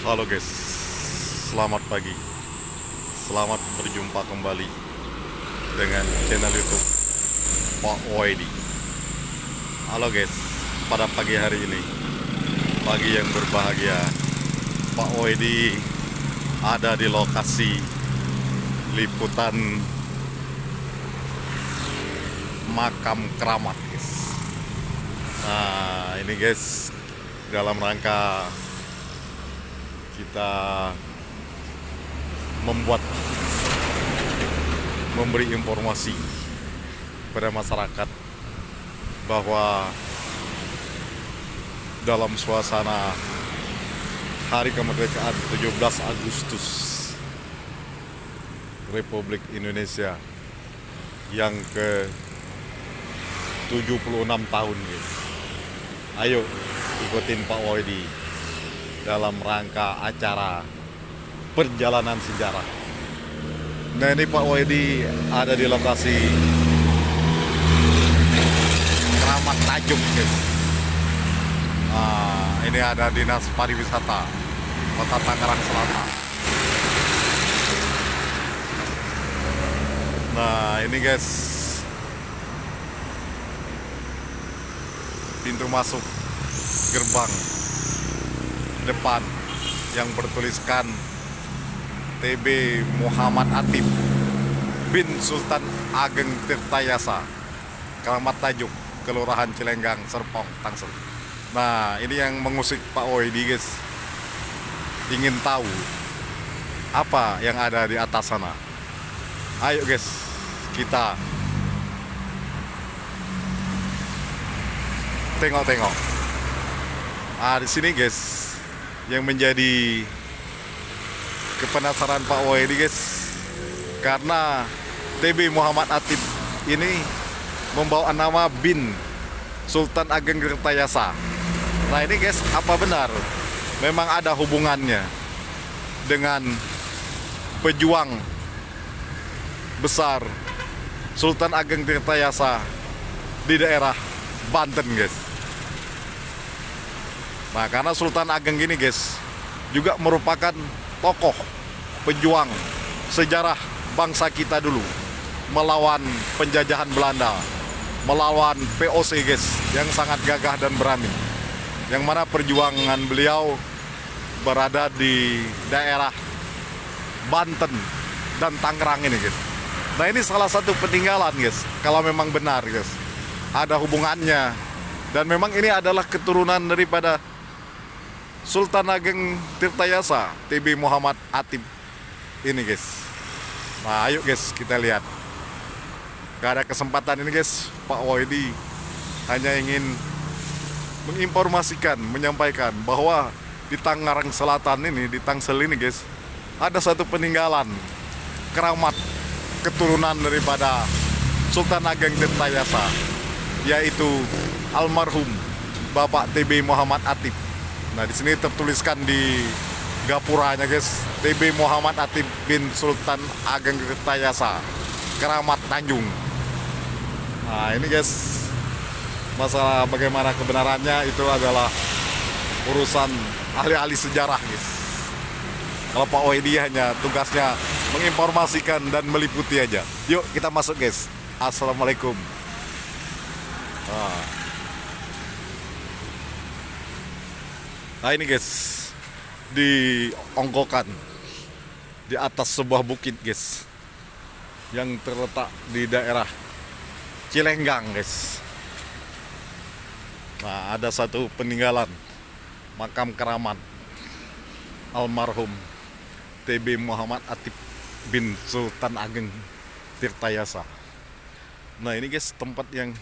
Halo guys, selamat pagi. Selamat berjumpa kembali dengan channel YouTube Pak Waidi. Halo guys, pada pagi hari ini, pagi yang berbahagia, Pak Waidi ada di lokasi liputan makam keramat guys. Nah ini guys, dalam rangka kita memberi informasi pada masyarakat bahwa dalam suasana Hari Kemerdekaan 17 Agustus Republik Indonesia yang ke 76 tahun guys. Ayo ikutin Pak Waidi dalam rangka acara perjalanan sejarah. Nah ini Pak Waidi ada di lokasi Keramat Tanjung guys. Nah, ini ada Dinas Pariwisata Kota Tangerang Selatan. Nah ini guys, pintu masuk gerbang depan yang bertuliskan TB Muhammad Atib bin Sultan Ageng Tirtayasa, Keramat Tanjung, Kelurahan Cilenggang, Serpong, Tangsel. Nah ini yang mengusik Pak Waidi guys, ingin tahu apa yang ada di atas sana. Ayo guys, kita tengok-tengok. Di sini guys, yang menjadi kepenasaran Pak Waidi guys, karena TB Muhammad Atib ini membawa nama bin Sultan Ageng Tirtayasa. Nah ini guys, apa benar memang ada hubungannya dengan pejuang besar Sultan Ageng Tirtayasa di daerah Banten guys? Nah karena Sultan Ageng ini guys juga merupakan tokoh pejuang sejarah bangsa kita dulu melawan penjajahan Belanda, melawan VOC guys, yang sangat gagah dan berani, yang mana perjuangan beliau berada di daerah Banten dan Tangerang ini guys. Nah ini salah satu peninggalan guys, kalau memang benar guys ada hubungannya, dan memang ini adalah keturunan daripada Sultan Ageng Tirtayasa TB Muhammad Atib ini guys. Nah ayo guys kita lihat. Gak ada kesempatan ini guys, Pak Waidi hanya ingin menginformasikan, menyampaikan bahwa di Tangerang Selatan ini, di Tangsel ini guys, ada satu peninggalan keramat keturunan daripada Sultan Ageng Tirtayasa, yaitu almarhum Bapak TB Muhammad Atib. Nah di sini tertuliskan di gapuranya guys, TB Muhammad Atib bin Sultan Ageng Tirtayasa, Keramat Tanjung. Nah ini guys, masalah bagaimana kebenarannya itu adalah urusan ahli-ahli sejarah guys. Kalau Pak Waidi hanya tugasnya menginformasikan dan meliputi aja. Yuk kita masuk guys. Assalamualaikum. Nah ini guys, di ongkokan di atas sebuah bukit guys, yang terletak di daerah Cilenggang guys. Nah ada satu peninggalan makam keramat almarhum TB Muhammad Atib bin Sultan Ageng Tirtayasa. Nah ini guys, tempat yang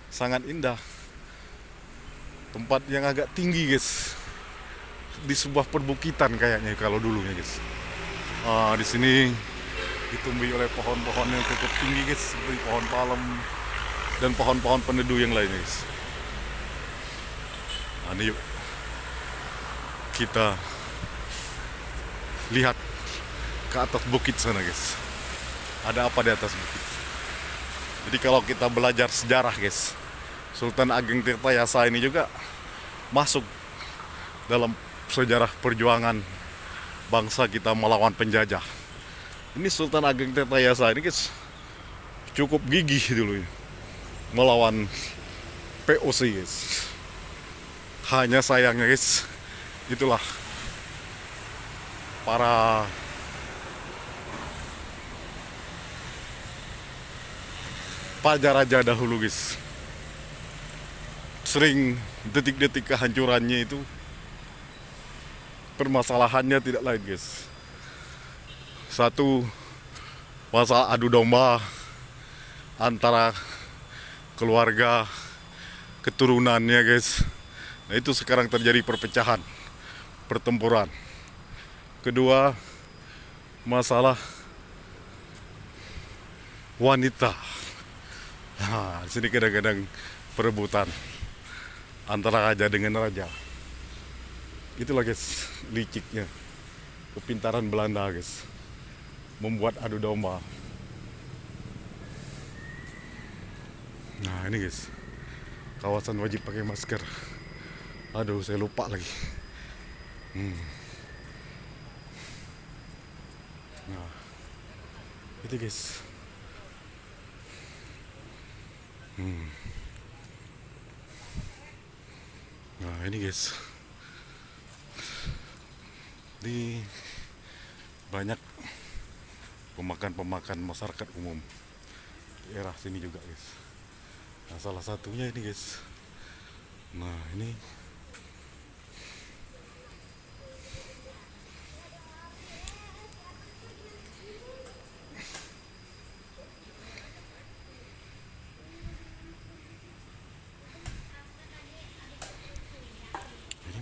sangat indah, tempat yang agak tinggi guys, di sebuah perbukitan kayaknya kalau dulunya guys. Di sini ditumbuhi oleh pohon-pohon yang cukup tinggi guys, seperti pohon palem dan pohon-pohon peneduh yang lainnya guys. Nah ini yuk kita lihat ke atas bukit sana guys. Ada apa di atas bukit? Jadi kalau kita belajar sejarah guys, Sultan Ageng Tirtayasa ini juga masuk dalam sejarah perjuangan bangsa kita melawan penjajah. Ini Sultan Ageng Tirtayasa ini guys cukup gigih dulu ya, melawan POC guys. Hanya sayangnya guys, itulah para raja dahulu guys, sering detik-detik kehancurannya itu permasalahannya tidak lain guys. Satu, masalah adu domba antara keluarga keturunannya guys. Nah itu sekarang terjadi perpecahan, pertempuran. Kedua, masalah wanita. Nah, di sini kadang-kadang perebutan antara raja dengan raja. Itulah guys liciknya kepintaran Belanda guys, membuat adu domba. Nah ini guys, kawasan wajib pakai masker. Aduh saya lupa lagi. Nah itu guys. Nah ini guys, di banyak pemakan masyarakat umum di daerah sini juga guys. Nah salah satunya ini guys. Nah ini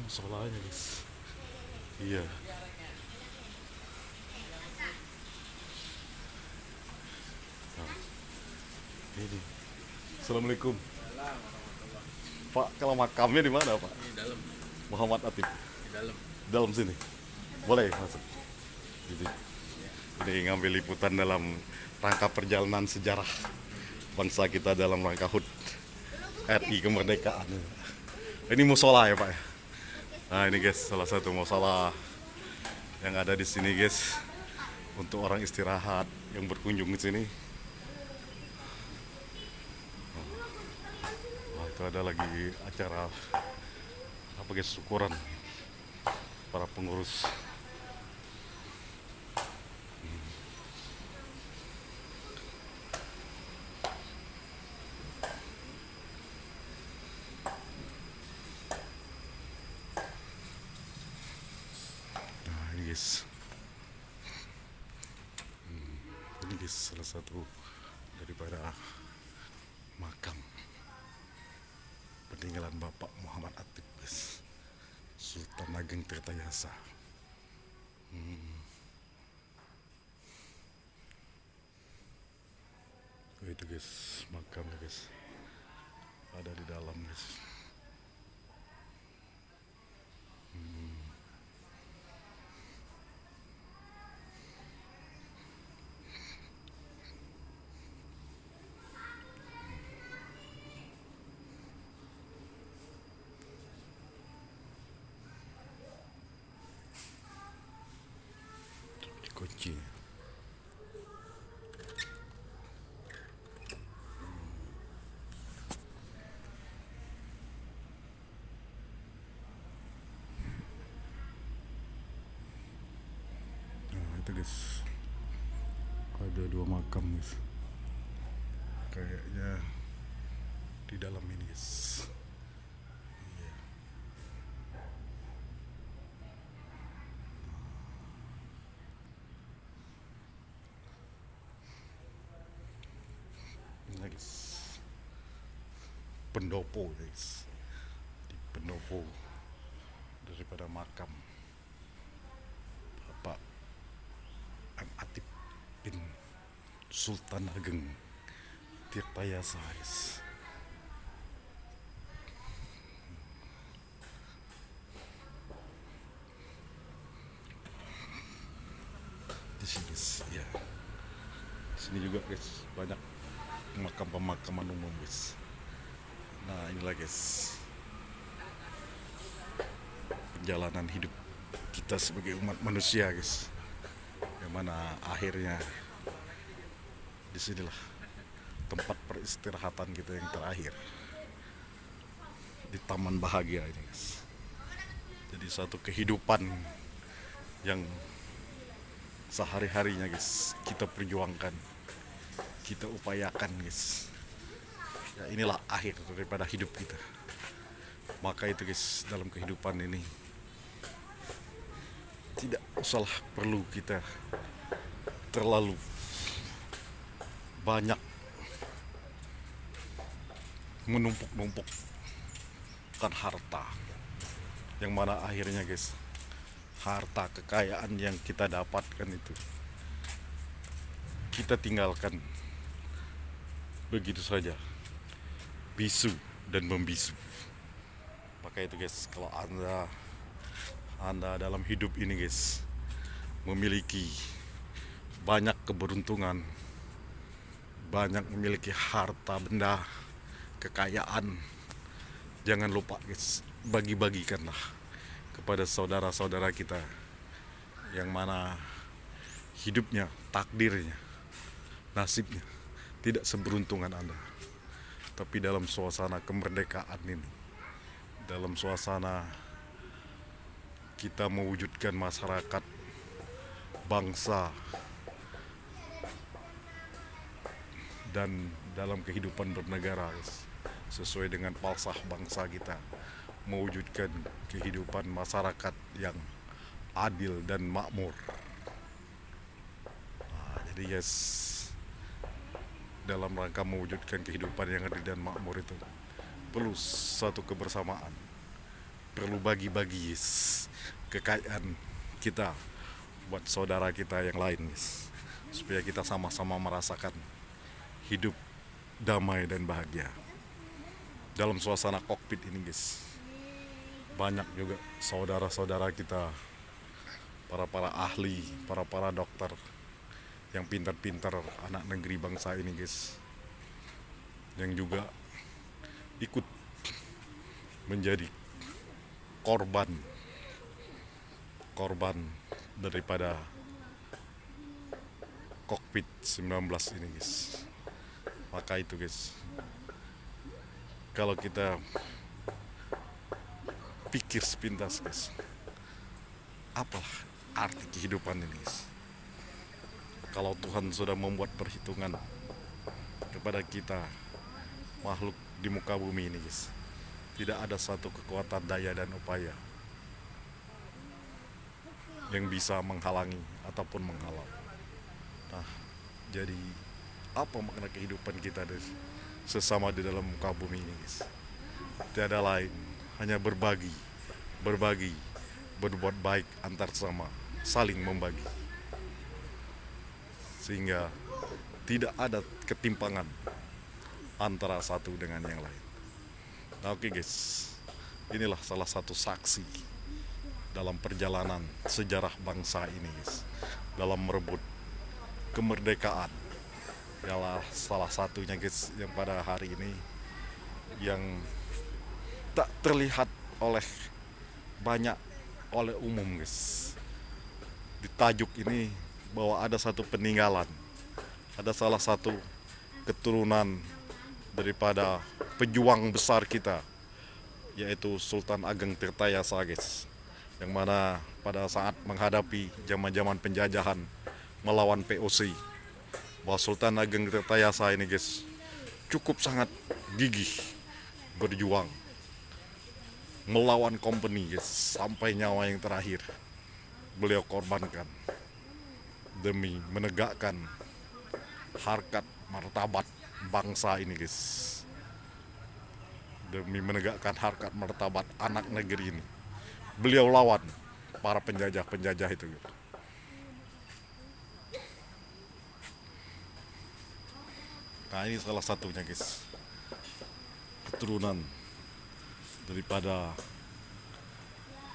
musolanya guys. Iya. Nah, ini. Assalamualaikum. Pak, kalau makamnya di mana Pak? Di dalam. Muhammad Atib. Di dalam. Dalam sini. Boleh masuk. Jadi, ini ngambil liputan dalam rangka perjalanan sejarah bangsa kita dalam rangka HUT RI kemerdekaan. Ini musola ya Pak ya. Nah ini guys salah satu musola yang ada di sini guys untuk orang istirahat yang berkunjung ke sini. Nah, itu ada lagi acara apa guys, syukuran para pengurus. Ini guys salah satu daripada makam peninggalan Bapak Muhammad Atib guys, Sultan Ageng Tirtayasa. Oh, itu guys makamnya guys, ada di dalam guys. Kunci. Nah itu guys, ada dua makam guys, kayaknya di dalam ini guys. Guys, pendopo guys, di pendopo daripada makam Bapak M. Atib bin Sultan Ageng Tirtayasa guys. Di sini guys, ya. Di sini juga guys banyak makam pemakaman umum guys. Nah inilah guys perjalanan hidup kita sebagai umat manusia, guys. Yang mana akhirnya disinilah tempat peristirahatan kita yang terakhir, di taman bahagia ini, guys. Jadi satu kehidupan yang sehari-harinya, guys, kita perjuangkan, kita upayakan, guys. Ya inilah akhir daripada hidup kita. Maka itu, guys, dalam kehidupan ini tidak usahlah perlu kita terlalu banyak menumpuk-numpukkan harta, yang mana akhirnya, guys, harta kekayaan yang kita dapatkan itu kita tinggalkan begitu saja, bisu dan membisu. Maka itu, guys, kalau anda dalam hidup ini, guys, memiliki banyak keberuntungan, banyak memiliki harta benda, kekayaan, jangan lupa, guys, bagi-bagikanlah kepada saudara-saudara kita yang mana hidupnya, takdirnya, nasibnya tidak seberuntungan Anda. Tapi dalam suasana kemerdekaan ini, dalam suasana kita mewujudkan masyarakat bangsa, dan dalam kehidupan bernegara, guys, sesuai dengan falsafah bangsa kita, mewujudkan kehidupan masyarakat yang adil dan makmur. Jadi, guys, dalam rangka mewujudkan kehidupan yang adil dan makmur itu perlu satu kebersamaan, perlu bagi-bagi, guys, kekayaan kita buat saudara kita yang lain, guys, supaya kita sama-sama merasakan hidup damai dan bahagia. Dalam suasana kokpit ini, guys, banyak juga saudara-saudara kita, para ahli, para dokter yang pintar-pintar, anak negeri bangsa ini, guys, yang juga ikut menjadi korban daripada kokpit 19 ini, guys. Maka itu, guys, kalau kita pikir sepintas, guys, apalah arti kehidupan ini, guys, kalau Tuhan sudah membuat perhitungan kepada kita makhluk di muka bumi ini, guys. Tidak ada satu kekuatan daya dan upaya yang bisa menghalangi ataupun menghalau. Nah, jadi apa makna kehidupan kita, guys, sesama di dalam muka bumi ini, guys? Tiada lain, hanya berbagi, berbuat baik antar sesama, saling membagi, sehingga tidak ada ketimpangan antara satu dengan yang lain. Nah, oke, guys, inilah salah satu saksi dalam perjalanan sejarah bangsa ini, guys, dalam merebut kemerdekaan. Ialah salah satunya, guys, yang pada hari ini yang tak terlihat oleh banyak, oleh umum, guys. Di tajuk ini bahwa ada satu peninggalan, ada salah satu keturunan daripada pejuang besar kita, yaitu Sultan Ageng Tirtayasa, guys, yang mana pada saat menghadapi zaman-zaman penjajahan melawan POC, bahwa Sultan Ageng Tirtayasa ini, guys, cukup sangat gigih berjuang melawan company, guys, sampai nyawa yang terakhir beliau korbankan demi menegakkan harkat martabat bangsa ini, guys, demi menegakkan harkat martabat anak negeri ini. Beliau lawan para penjajah itu, guys. Nah, ini salah satunya, guys, keturunan daripada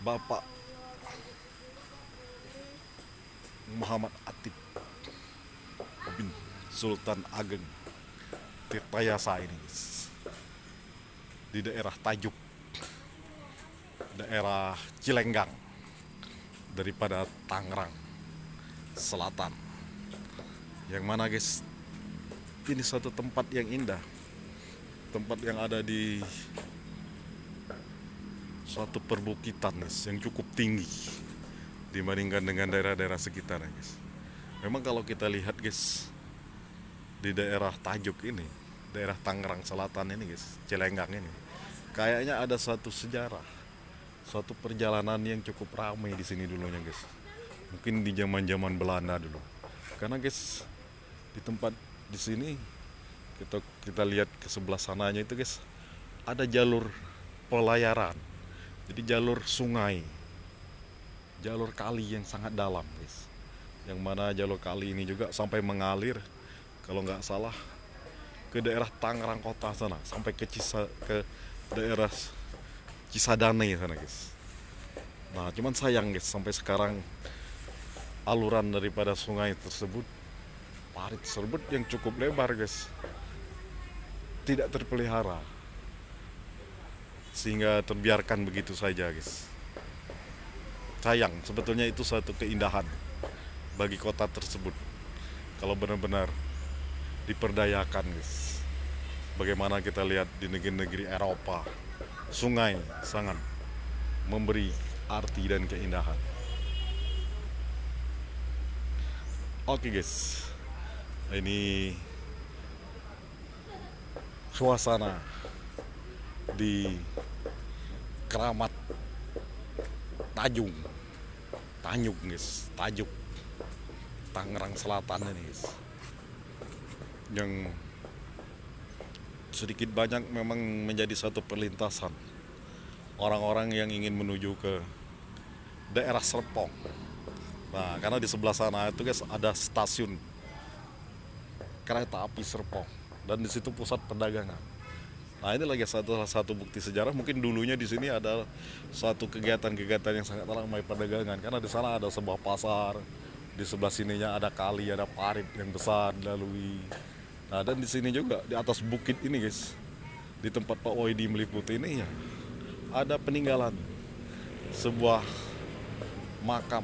Bapak Muhammad Atib bin Sultan Ageng Tirtayasa ini, guys, di daerah Tajuk, daerah Cilenggang daripada Tangerang Selatan. Yang mana guys, ini satu tempat yang indah, tempat yang ada di suatu perbukitan guys, yang cukup tinggi dibandingkan dengan daerah-daerah sekitar guys. Memang kalau kita lihat guys, di daerah Tajuk ini, daerah Tangerang Selatan ini guys, Cilenggang ini, kayaknya ada suatu sejarah, suatu perjalanan yang cukup ramai di sini dulunya guys. Mungkin di zaman-zaman Belanda dulu. Karena guys, di tempat di sini kita lihat ke sebelah sananya itu guys, ada jalur pelayaran. Jadi jalur sungai, jalur kali yang sangat dalam guys. Yang mana jalur kali ini juga sampai mengalir, kalau nggak salah, ke daerah Tangerang kota sana, sampai ke daerah Cisadane sana guys. Nah cuman sayang guys, sampai sekarang aluran daripada sungai tersebut, parit tersebut yang cukup lebar guys, tidak terpelihara, sehingga terbiarkan begitu saja guys. Sayang, sebetulnya itu suatu keindahan bagi kota tersebut kalau benar-benar diperdayakan guys. Bagaimana kita lihat di negeri-negeri Eropa, sungai sangat memberi arti dan keindahan. Oke guys, ini suasana di Keramat Tanyuk guys, Tajuk Tangerang Selatan ini guys, yang sedikit banyak memang menjadi satu perlintasan orang-orang yang ingin menuju ke daerah Serpong. Nah karena di sebelah sana itu guys ada stasiun kereta api Serpong, dan di situ pusat perdagangan. Nah ini lagi salah satu bukti sejarah, mungkin dulunya di sini ada suatu kegiatan-kegiatan yang sangat ramai perdagangan, karena di sana ada sebuah pasar, di sebelah sininya ada kali, ada parit yang besar dilalui. Nah dan di sini juga di atas bukit ini guys, di tempat Pak Wahidi meliputi ini ya, ada peninggalan sebuah makam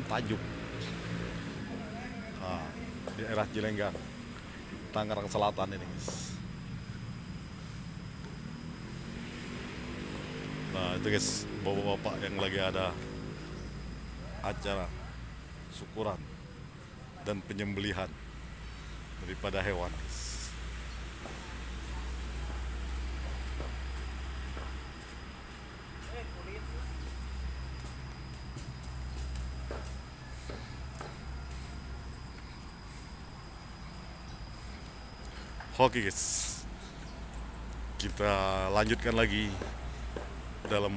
Tajuk. Nah, di daerah Cilenggang, Tangerang Selatan ini guys. Nah itu guys, bapak-bapak yang lagi ada acara syukuran dan penyembelihan daripada hewan guys. Oke guys, kita lanjutkan lagi dalam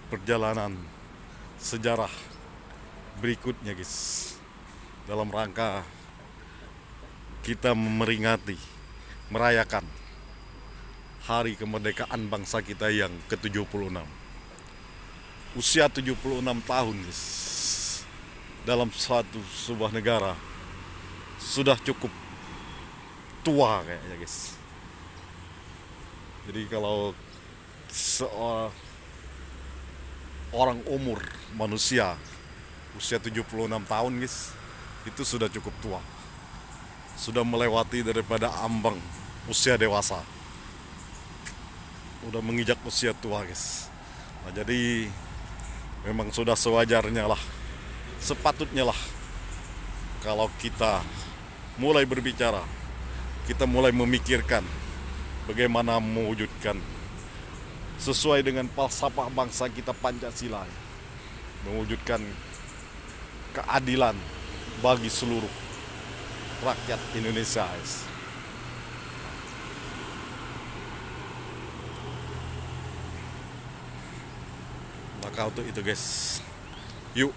perjalanan sejarah berikutnya guys, dalam rangka kita merayakan hari kemerdekaan bangsa kita yang ke-76. Usia 76 tahun guys, dalam sebuah negara sudah cukup tua kayaknya guys. Jadi kalau orang umur manusia usia 76 tahun guys, itu sudah cukup tua, sudah melewati daripada ambang usia dewasa, udah menginjak usia tua guys. Nah jadi memang sudah sewajarnya lah, sepatutnya lah, kalau kita mulai berbicara, kita mulai memikirkan bagaimana mewujudkan sesuai dengan falsafah bangsa kita Pancasila, mewujudkan keadilan bagi seluruh rakyat Indonesia guys. Maka untuk itu guys, yuk,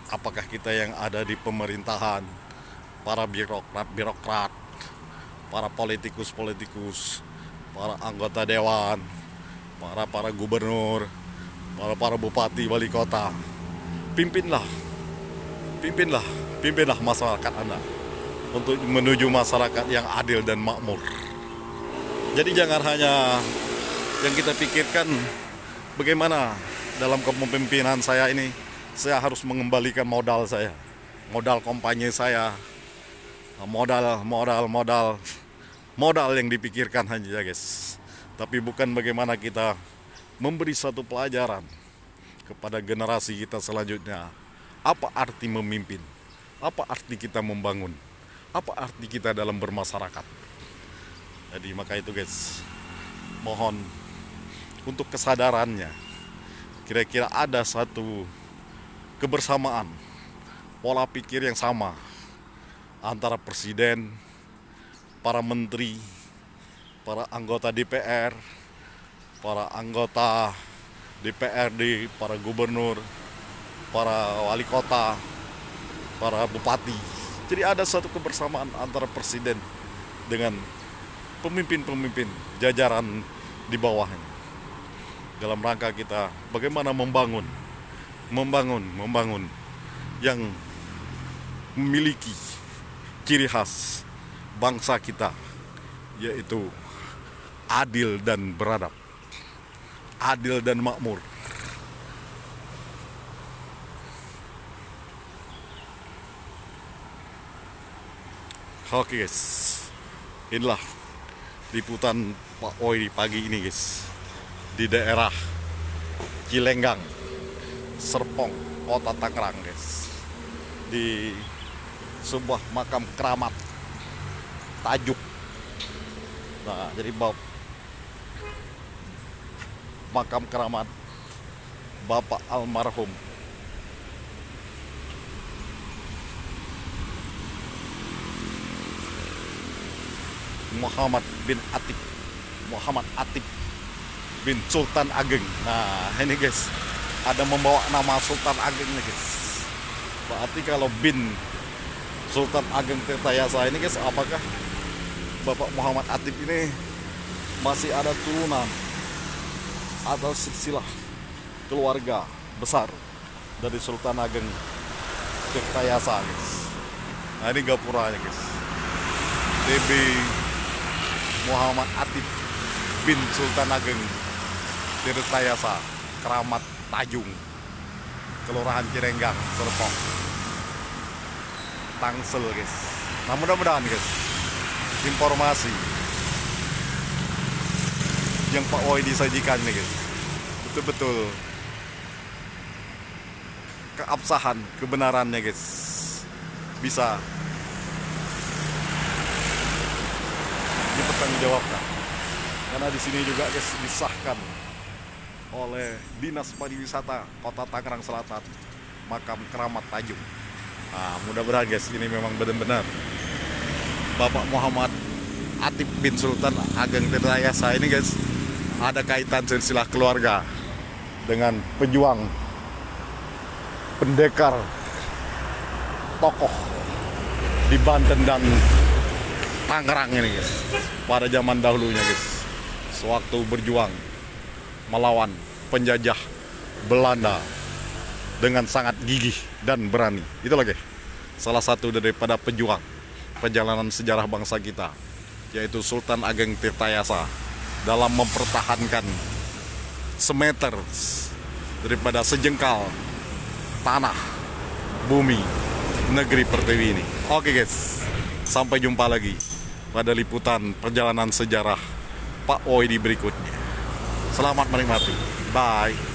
apakah kita yang ada di pemerintahan, para birokrat, para politikus, para anggota dewan, para gubernur, para bupati, wali kota, pimpinlah masyarakat Anda untuk menuju masyarakat yang adil dan makmur. Jadi jangan hanya yang kita pikirkan bagaimana dalam kepemimpinan saya ini saya harus mengembalikan modal saya, modal kampanye saya, modal yang dipikirkan hanya guys. Tapi bukan bagaimana kita memberi satu pelajaran kepada generasi kita selanjutnya. Apa arti memimpin? Apa arti kita membangun? Apa arti kita dalam bermasyarakat? Jadi maka itu guys, mohon untuk kesadarannya. Kira-kira ada satu kebersamaan, pola pikir yang sama antara presiden, para menteri, para anggota DPR, para anggota DPRD, para gubernur, para wali kota, para bupati. Jadi ada satu kebersamaan antara presiden dengan pemimpin-pemimpin jajaran di bawahnya. Dalam rangka kita bagaimana membangun yang memiliki ciri khas bangsa kita, yaitu adil dan beradab, adil dan makmur. Oke guys, inilah liputan Pak Oi pagi ini guys, di daerah Cilenggang, Serpong, Kota Tangerang guys, di sebuah makam keramat Tajuk. Nah, jadi makam keramat Bapak almarhum Muhammad Atib bin Sultan Ageng. Nah ini guys, ada membawa nama Sultan Ageng nih guys. Berarti kalau bin Sultan Ageng Tirtayasa ini guys, apakah Bapak Muhammad Atib ini masih ada turunan atau silsilah keluarga besar dari Sultan Ageng Tirtayasa guys. Nah ini gapuranya guys, TB Muhammad Atib bin Sultan Ageng Tirtayasa, Keramat Tajung, Kelurahan Cilenggang, Serpong, Tangsel guys. Nah mudah-mudahan guys, informasi yang Pak Oi disajikan nih guys, betul-betul keabsahan, kebenarannya guys, bisa dipertanggungjawabkan. Karena di sini juga guys disahkan oleh Dinas Pariwisata Kota Tangerang Selatan, makam Keramat Tajung. Nah, mudah-mudahan guys ini memang benar-benar Bapak Muhammad Atib bin Sultan Ageng Tirtayasa ini guys ada kaitan silsilah keluarga dengan pejuang, pendekar, tokoh di Banten dan Tangerang ini guys, pada zaman dahulunya guys, sewaktu berjuang melawan penjajah Belanda dengan sangat gigih dan berani. Itulah guys, salah satu daripada pejuang perjalanan sejarah bangsa kita, yaitu Sultan Ageng Tirtayasa, dalam mempertahankan semeter daripada sejengkal tanah bumi negeri Pertiwi ini. Oke guys, sampai jumpa lagi pada liputan perjalanan sejarah Pak Oi di berikutnya. Selamat menikmati. Bye.